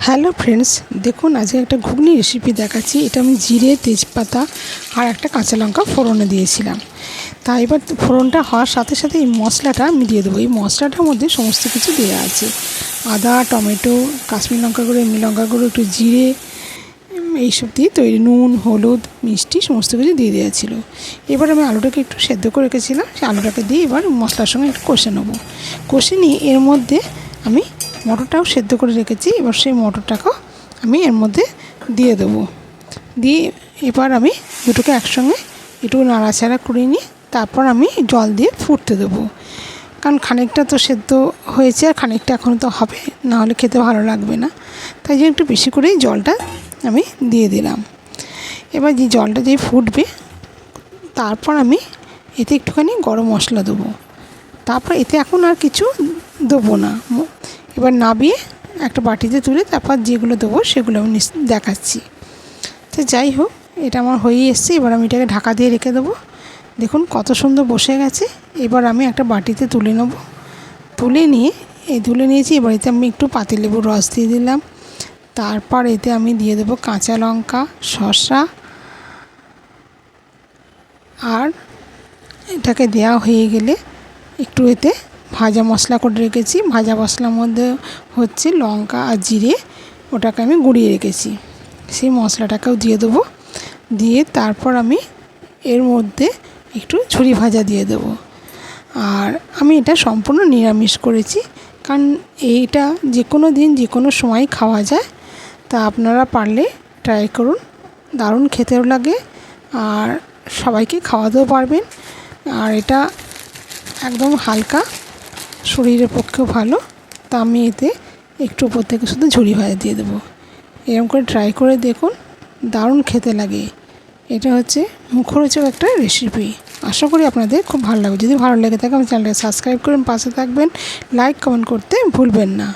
Hello friends, দেখুন আজকে একটা ঘুগনি রেসিপি দেখাচ্ছি। এটা আমি জিরে, তেজপাতা আর একটা কাঁচা লঙ্কা ফোড়নে দিয়েছিলাম। তা এবার ফোড়নটা হওয়ার সাথে সাথে এই মশলাটা আমি দিয়ে দেবো। এই মশলাটার মধ্যে সমস্ত কিছু দেওয়া আছে, আদা, টমেটো, কাশ্মীরি লঙ্কা গুঁড়ো, এমনি লঙ্কা গুঁড়ো, একটু জিরে, এইসব দিয়ে তৈরি, নুন, হলুদ, মিষ্টি সমস্ত কিছু দিয়ে দেওয়া ছিল। এবার আমি আলুটাকে একটু সেদ্ধ করে রেখেছিলাম, সেই আলুটাকে দিয়ে এবার মশলার সঙ্গে একটু কষে নেবো। কষে নিয়ে এর মধ্যে আমি মটরটাও সেদ্ধ করে রেখেছি, এবার সেই মটরটাকেও আমি এর মধ্যে দিয়ে দেবো। দিয়ে এবার আমি দুটোকে একসঙ্গে একটু নাড়াচাড়া করে নিয়ে তারপর আমি জল দিয়ে ফুটতে দেবো। কারণ খানিকটা তো সেদ্ধ হয়েছে আর খানিকটা এখনও তো হবে, নাহলে খেতে ভালো লাগবে না। তাই জন্য একটু বেশি করেই জলটা আমি দিয়ে দিলাম। এবার যে জলটা যেই ফুটবে তারপর আমি এতে একটুখানি গরম মশলা দেবো। তারপর এতে এখন আর কিছু দেবো না। এবার নাবিয়ে একটা বাটিতে তুলে তারপর যেগুলো দেবো সেগুলো আমি দেখাচ্ছি। তো যাই হোক, এটা আমার হয়েই এসছে। এবার আমি এটাকে ঢাকা দিয়ে রেখে দেবো। দেখুন কত সুন্দর বসে গেছে। এবার আমি একটা বাটিতে তুলে নেব। তুলে নিয়ে তুলে নিয়েছি। এবার এতে আমি একটু পাতিলেবুর রস দিয়ে দিলাম। তারপর এতে আমি দিয়ে দেবো কাঁচা লঙ্কা, শসা, আর এটাকে দেওয়া হয়ে গেলে একটু এতে ভাজা মশলা করে রেখেছি। ভাজা মশলার মধ্যে হচ্ছে লঙ্কা আর জিরে, ওটাকে আমি গুঁড়িয়ে রেখেছি, সেই মশলাটাকেও দিয়ে দেবো। দিয়ে তারপর আমি এর মধ্যে একটু ঝুরি ভাজা দিয়ে দেবো। আর আমি এটা সম্পূর্ণ নিরামিষ করেছি, কারণ এইটা যে কোনো দিন যে কোনো সময় খাওয়া যায়। তা আপনারা পারলে ট্রাই করুন, দারুণ খেতেও লাগে আর সবাইকে খাওয়াতেও পারবেন। আর এটা একদম হালকা, শরীরের পক্ষেও ভালো। তা আমি এতে একটু উপর থেকে শুধু ঝুরি ভাজা দিয়ে দেবো। এরকম করে ট্রাই করে দেখুন, দারুণ খেতে লাগে। এটা হচ্ছে মুখরোচক একটা রেসিপি। আশা করি আপনাদের খুব ভালো লাগবে। যদি ভালো লেগে থাকে আমার চ্যানেলটাকে সাবস্ক্রাইব করুন, পাশে থাকবেন, লাইক কমেন্ট করতে ভুলবেন না।